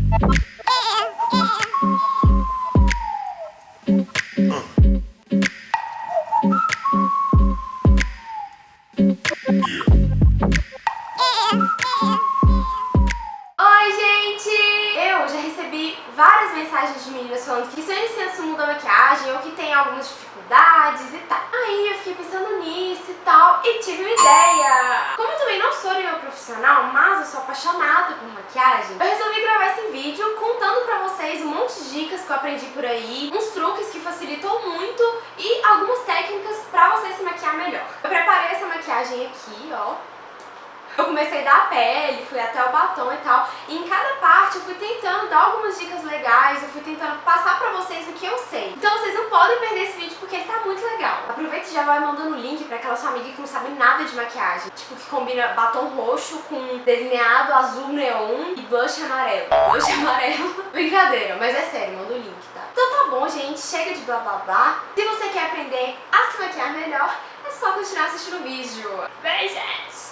Oi, gente! Eu já recebi várias mensagens de meninas falando que estão iniciando o mundo da maquiagem ou que tem algumas dificuldades e tal. Aí eu fiquei pensando nisso e tal e tive uma ideia! Como eu também não sou nenhuma profissional, mas eu sou apaixonada por maquiagem, eu resolvi gravar esse vídeo contando pra vocês um monte de dicas que eu aprendi por aí, uns truques que facilitam muito e algumas técnicas pra você se maquiar melhor. Eu preparei essa maquiagem aqui, ó. Eu comecei da pele, fui até o batom e tal, e em cada parte eu fui tentando dar algumas dicas legais, eu fui tentando passar pra vocês o que eu sei. Então vocês não podem perder esse vídeo porque ele tá muito legal. Aproveita e já vai mandando o link pra aquela sua amiga que não sabe nada de maquiagem, tipo que combina batom roxo com delineado azul neon e blush amarelo. Blush amarelo? Brincadeira, mas é sério, manda o link, tá? Então tá bom, gente, chega de blá blá blá. Se você quer aprender a se maquiar melhor, é só continuar assistindo o vídeo. Beijos!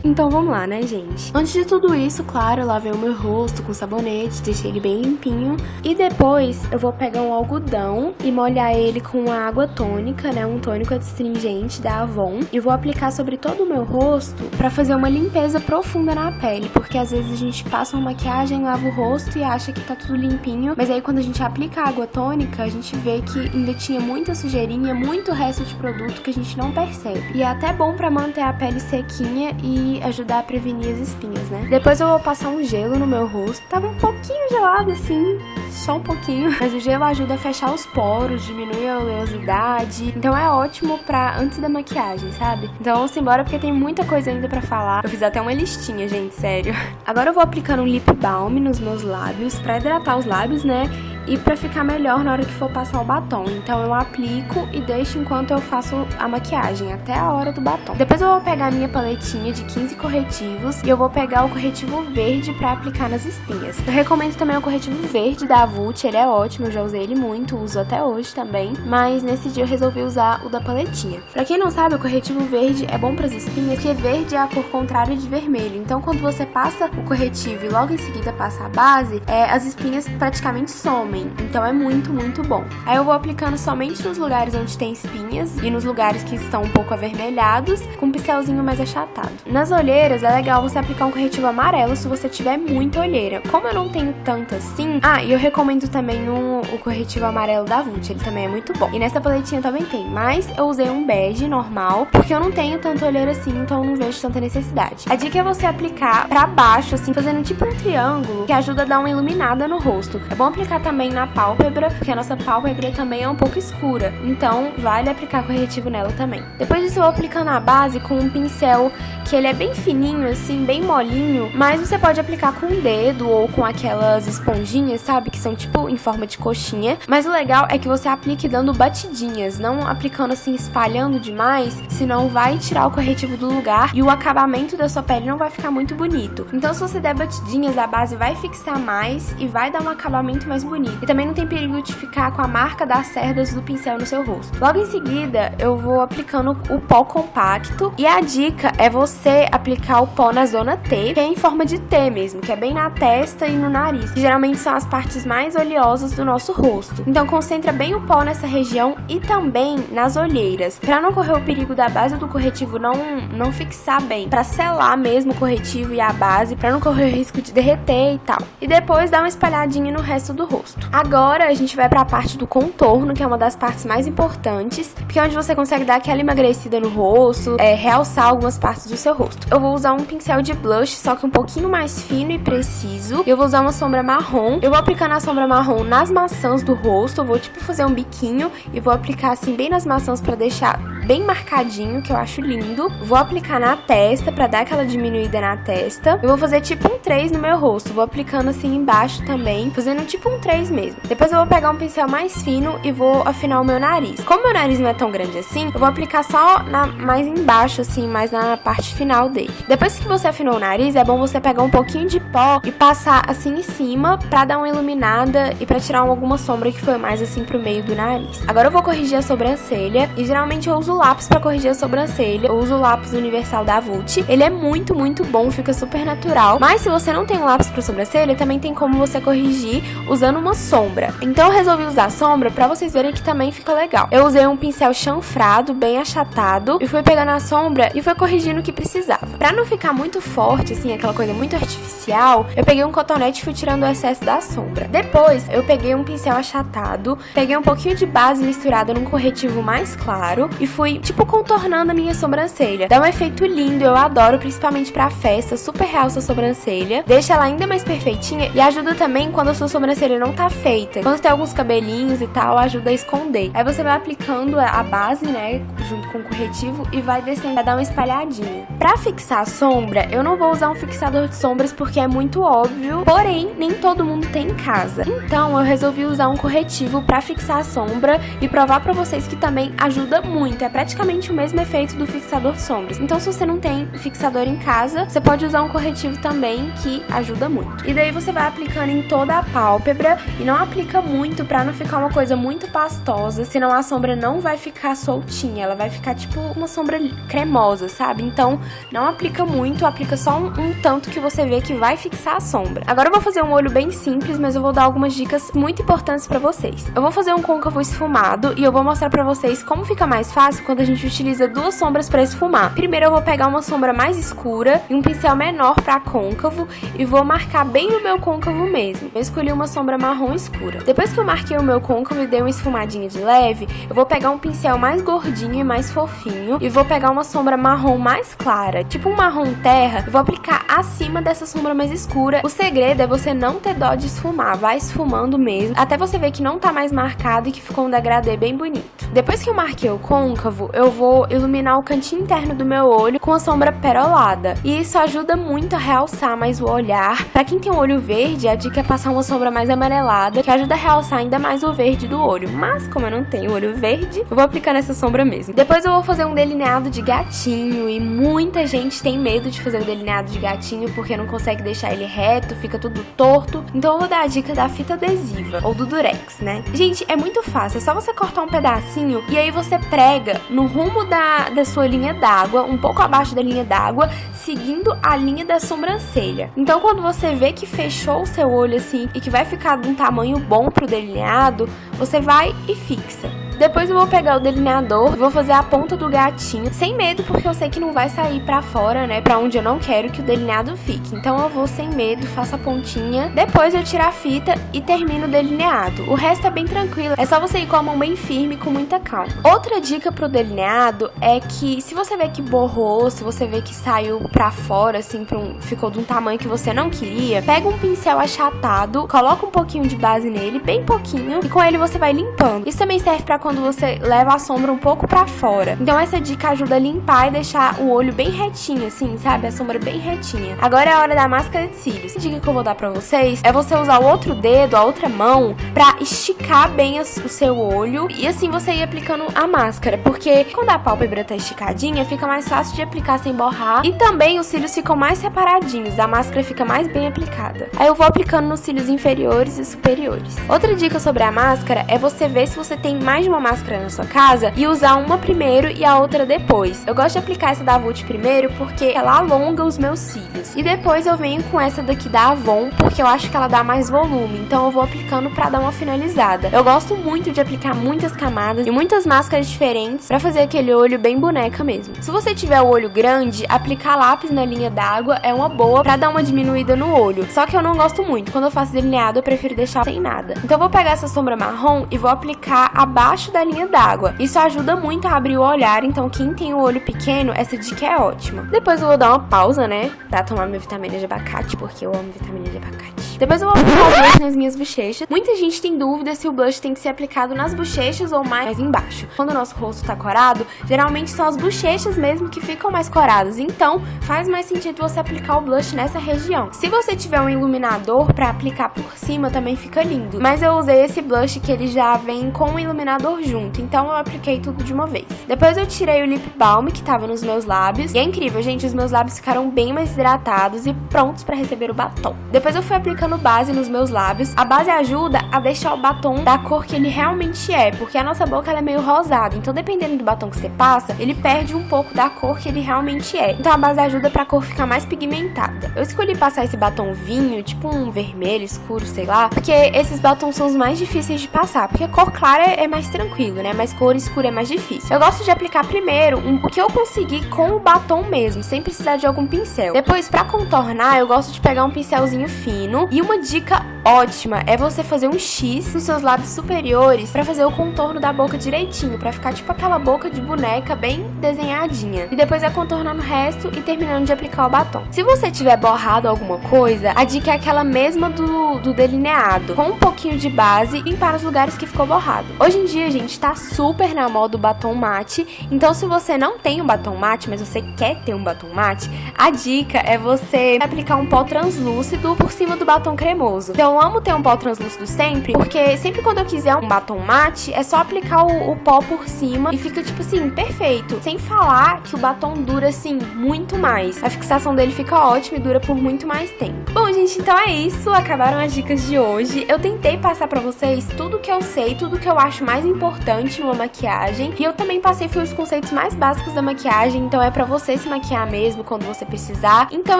Então vamos lá, né, gente? Antes de tudo isso, claro, eu lavei o meu rosto com sabonete, deixei ele bem limpinho. E depois eu vou pegar um algodão e molhar ele com água tônica, né, um tônico astringente da Avon. E vou aplicar sobre todo o meu rosto pra fazer uma limpeza profunda na pele. Porque às vezes a gente passa uma maquiagem, lava o rosto e acha que tá tudo limpinho. Mas aí quando a gente aplica a água tônica, a gente vê que ainda tinha muita sujeirinha, muito resto de produto que a gente não percebe. E é até bom pra manter a pele sequinha e ajudar a prevenir as espinhas, né? Depois eu vou passar um gelo no meu rosto. Tava um pouquinho gelado assim, só um pouquinho. Mas o gelo ajuda a fechar os poros, diminui a oleosidade. Então é ótimo pra antes da maquiagem, sabe? Então vamos embora porque tem muita coisa ainda pra falar. Eu fiz até uma listinha, gente, sério. Agora eu vou aplicando um lip balm nos meus lábios pra hidratar os lábios, né? E pra ficar melhor na hora que for passar o batom. Então eu aplico e deixo enquanto eu faço a maquiagem, até a hora do batom. Depois eu vou pegar a minha paletinha de 15 corretivos e eu vou pegar o corretivo verde pra aplicar nas espinhas. Eu recomendo também o corretivo verde da Vult, ele é ótimo, eu já usei ele muito, uso até hoje também. Mas nesse dia eu resolvi usar o da paletinha. Pra quem não sabe, o corretivo verde é bom pras espinhas, porque verde é a cor contrária de vermelho. Então quando você passa o corretivo e logo em seguida passa a base, as espinhas praticamente somem. Então é muito, muito bom. Aí eu vou aplicando somente nos lugares onde tem espinhas e nos lugares que estão um pouco avermelhados, com um pincelzinho mais achatado. Nas olheiras é legal você aplicar um corretivo amarelo se você tiver muita olheira. Como eu não tenho tanta assim... e eu recomendo também o corretivo amarelo da Vult, ele também é muito bom. E nessa paletinha também tem, mas eu usei um bege normal, porque eu não tenho tanta olheira assim, então eu não vejo tanta necessidade. A dica é você aplicar pra baixo, assim, fazendo tipo um triângulo, que ajuda a dar uma iluminada no rosto. É bom aplicar também na pálpebra, porque a nossa pálpebra também é um pouco escura, então vale aplicar corretivo nela também. Depois disso eu vou aplicando a base com um pincel que ele é bem fininho, assim, bem molinho, mas você pode aplicar com o dedo ou com aquelas esponjinhas, sabe, que são tipo em forma de coxinha, mas o legal é que você aplique dando batidinhas, não aplicando assim, espalhando demais, senão vai tirar o corretivo do lugar e o acabamento da sua pele não vai ficar muito bonito. Então se você der batidinhas, a base vai fixar mais e vai dar um acabamento mais bonito. E também não tem perigo de ficar com a marca das cerdas do pincel no seu rosto. Logo em seguida, eu vou aplicando o pó compacto. E a dica é você aplicar o pó na zona T, que é em forma de T mesmo, que é bem na testa e no nariz, que geralmente são as partes mais oleosas do nosso rosto. Então concentra bem o pó nessa região e também nas olheiras, para não correr o perigo da base do corretivo não fixar bem, para selar mesmo o corretivo e a base, para não correr o risco de derreter e tal. E depois dá uma espalhadinha no resto do rosto. Agora a gente vai pra parte do contorno, que é uma das partes mais importantes, porque é onde você consegue dar aquela emagrecida no rosto, realçar algumas partes do seu rosto. Eu vou usar um pincel de blush, só que um pouquinho mais fino e preciso. Eu vou usar uma sombra marrom. Eu vou aplicar na sombra marrom nas maçãs do rosto, eu vou tipo fazer um biquinho e vou aplicar assim bem nas maçãs pra deixar bem marcadinho, que eu acho lindo. Vou aplicar na testa pra dar aquela diminuída na testa. Eu vou fazer tipo um 3 no meu rosto, vou aplicando assim embaixo também, fazendo tipo um 3 mesmo. Depois eu vou pegar um pincel mais fino e vou afinar o meu nariz. Como meu nariz não é tão grande assim, eu vou aplicar só mais embaixo, assim, mais na parte final dele. Depois que você afinou o nariz, é bom você pegar um pouquinho de pó e passar assim em cima pra dar uma iluminada e pra tirar alguma sombra que foi mais assim pro meio do nariz. Agora eu vou corrigir a sobrancelha e geralmente eu uso lápis pra corrigir a sobrancelha. Eu uso o lápis universal da Vult. Ele é muito bom, fica super natural. Mas se você não tem um lápis pra sobrancelha, também tem como você corrigir usando uma sombra. Então eu resolvi usar sombra pra vocês verem que também fica legal. Eu usei um pincel chanfrado, bem achatado, e fui pegando a sombra e fui corrigindo o que precisava. Pra não ficar muito forte, assim, aquela coisa muito artificial, eu peguei um cotonete e fui tirando o excesso da sombra. Depois, eu peguei um pincel achatado, peguei um pouquinho de base misturada num corretivo mais claro e fui, tipo, contornando a minha sobrancelha. Dá um efeito lindo, eu adoro, principalmente pra festa, super realça a sobrancelha, deixa ela ainda mais perfeitinha e ajuda também quando a sua sobrancelha não tá feita. Quando tem alguns cabelinhos e tal, ajuda a esconder. Aí você vai aplicando a base, né, junto com o corretivo e vai descendo, vai dar uma espalhadinha. Pra fixar a sombra, eu não vou usar um fixador de sombras porque é muito óbvio, porém, nem todo mundo tem em casa. Então, eu resolvi usar um corretivo pra fixar a sombra e provar pra vocês que também ajuda muito. É praticamente o mesmo efeito do fixador de sombras. Então, se você não tem fixador em casa, você pode usar um corretivo também que ajuda muito. E daí você vai aplicando em toda a pálpebra e não aplica muito pra não ficar uma coisa muito pastosa, senão a sombra não vai ficar soltinha, ela vai ficar tipo uma sombra cremosa, sabe? Então, não aplica muito, aplica só um tanto que você vê que vai fixar a sombra. Agora eu vou fazer um olho bem simples, mas eu vou dar algumas dicas muito importantes pra vocês. Eu vou fazer um côncavo esfumado e eu vou mostrar pra vocês como fica mais fácil quando a gente utiliza duas sombras pra esfumar. Primeiro eu vou pegar uma sombra mais escura e um pincel menor pra côncavo e vou marcar bem no meu côncavo mesmo. Eu escolhi uma sombra marrom escura. Depois que eu marquei o meu côncavo e dei uma esfumadinha de leve, eu vou pegar um pincel mais gordinho e mais fofinho e vou pegar uma sombra marrom mais clara, tipo um marrom terra, e vou aplicar acima dessa sombra mais escura. O segredo é você não ter dó de esfumar, vai esfumando mesmo, até você ver que não tá mais marcado e que ficou um degradê bem bonito. Depois que eu marquei o côncavo, eu vou iluminar o cantinho interno do meu olho com a sombra perolada, e isso ajuda muito a realçar mais o olhar. Pra quem tem um olho verde, a dica é passar uma sombra mais amarelada, que ajuda a realçar ainda mais o verde do olho, mas como eu não tenho olho verde, eu vou aplicando essa sombra mesmo. Depois eu vou fazer um delineado de gatinho, e muita gente tem medo de fazer o delineado de gatinho porque não consegue deixar ele reto, fica tudo torto. Então eu vou dar a dica da fita adesiva, ou do durex, né? Gente, é muito fácil, é só você cortar um pedacinho e aí você prega no rumo da sua linha d'água, um pouco abaixo da linha d'água, seguindo a linha da sobrancelha. Então quando você vê que fechou o seu olho assim e que vai ficar de um tamanho bom pro delineado, você vai e fixa. Depois eu vou pegar o delineador e vou fazer a ponta do gatinho, sem medo, porque eu sei que não vai sair pra fora, né, pra onde eu não quero que o delineado fique. Então eu vou sem medo, faço a pontinha, depois eu tiro a fita e termino o delineado. O resto é bem tranquilo, é só você ir com a mão bem firme, com muita calma. Outra dica pro delineado é que se você vê que borrou, se você vê que saiu pra fora, assim, ficou de um tamanho que você não queria, pega um pincel achatado, coloca um pouquinho de base nele, bem pouquinho, e com ele você vai limpando. Isso também serve pra quando você leva a sombra um pouco pra fora. Então essa dica ajuda a limpar e deixar o olho bem retinho, assim, sabe? A sombra bem retinha. Agora é a hora da máscara de cílios. A dica que eu vou dar pra vocês é você usar o outro dedo, a outra mão, pra esticar bem o seu olho e assim você ir aplicando a máscara, porque quando a pálpebra tá esticadinha, fica mais fácil de aplicar sem borrar e também os cílios ficam mais separadinhos, a máscara fica mais bem aplicada. Aí eu vou aplicando nos cílios inferiores e superiores. Outra dica sobre a máscara é você ver se você tem mais de uma máscara na sua casa e usar uma primeiro e a outra depois. Eu gosto de aplicar essa da Vult primeiro porque ela alonga os meus cílios. E depois eu venho com essa daqui da Avon porque eu acho que ela dá mais volume. Então eu vou aplicando pra dar uma finalizada. Eu gosto muito de aplicar muitas camadas e muitas máscaras diferentes pra fazer aquele olho bem boneca mesmo. Se você tiver o olho grande, aplicar lápis na linha d'água é uma boa pra dar uma diminuída no olho. Só que eu não gosto muito. Quando eu faço delineado, eu prefiro deixar sem nada. Então eu vou pegar essa sombra marrom e vou aplicar abaixo da linha d'água. Isso ajuda muito a abrir o olhar, então quem tem o olho pequeno, essa dica é ótima. Depois eu vou dar uma pausa, né, pra tomar minha vitamina de abacate, porque eu amo vitamina de abacate. Depois eu vou aplicar o blush nas minhas bochechas. Muita gente tem dúvida se o blush tem que ser aplicado nas bochechas ou mais embaixo. Quando o nosso rosto tá corado, geralmente são as bochechas mesmo que ficam mais coradas, então faz mais sentido você aplicar o blush nessa região. Se você tiver um iluminador pra aplicar por cima, também fica lindo. Mas eu usei esse blush que ele já vem com o iluminador junto, então eu apliquei tudo de uma vez. Depois eu tirei o lip balm que tava nos meus lábios, e é incrível, gente, os meus lábios ficaram bem mais hidratados e prontos pra receber o batom. Depois eu fui aplicando base nos meus lábios. A base ajuda a deixar o batom da cor que ele realmente é, porque a nossa boca ela é meio rosada, então dependendo dependendo do batom que você passa, ele perde um pouco da cor que ele realmente é. Então a base ajuda pra cor ficar mais pigmentada. Eu escolhi passar esse batom vinho, tipo um vermelho escuro, sei lá, porque esses batons são os mais difíceis de passar, porque cor clara é mais tranquilo, né, mas cor escura é mais difícil. Eu gosto de aplicar primeiro o que eu consegui com o batom mesmo, sem precisar de algum pincel. Depois, pra contornar, eu gosto de pegar um pincelzinho fino, e uma dica ótima é você fazer um X nos seus lábios superiores pra fazer o contorno da boca direitinho, pra ficar tipo aquela boca de boneca bem desenhadinha. E depois é contornando o resto e terminando de aplicar o batom. Se você tiver borrado alguma coisa, a dica é aquela mesma do delineado, com um pouquinho de base e limpar os lugares que ficou borrado. Hoje em dia, gente, tá super na moda o batom mate, então se você não tem um batom mate, mas você quer ter um batom mate, a dica é você aplicar um pó translúcido por cima do batom cremoso. Então eu amo ter um pó translúcido sempre, porque sempre quando eu quiser um batom mate, é só aplicar o pó por cima e fica tipo assim, perfeito. Sem falar que o batom dura assim, muito mais. A fixação dele fica ótima e dura por muito mais tempo. Bom, gente, então é isso, acabaram as dicas de hoje. Eu tentei passar pra vocês tudo que eu sei, tudo que eu acho mais importante numa maquiagem, e eu também passei os conceitos mais básicos da maquiagem, então é pra você se maquiar mesmo quando você precisar. Então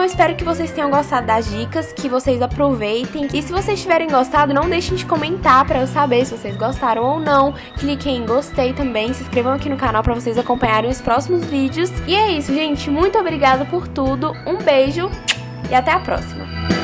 eu espero que vocês tenham gostado das dicas, que vocês aproveitem, e se vocês tiverem gostado, não deixem de comentar pra eu saber se vocês gostaram ou não. Cliquem em gostei também, se inscrevam aqui no canal pra vocês acompanharem os próximos vídeos. E é isso, gente, muito obrigada por tudo, um beijo e até a próxima!